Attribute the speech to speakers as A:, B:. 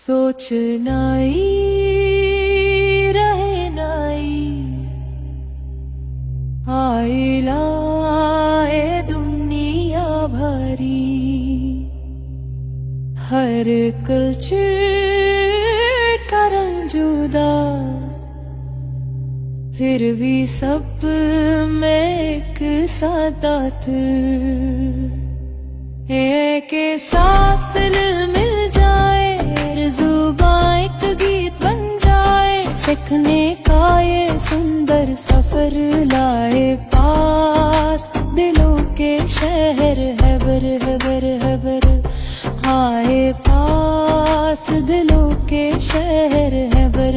A: सोचना ही रहे नाई आए लाए दुनिया भरी हर कल्चर का रंग जुदा फिर भी सब में एक सादा के साथ दिल मिल जाए जुबां एक गीत बन जाए सीखने का ये सुंदर सफर लाए पास दिलों के शहर है बर आए पास दिलों के शहर है बर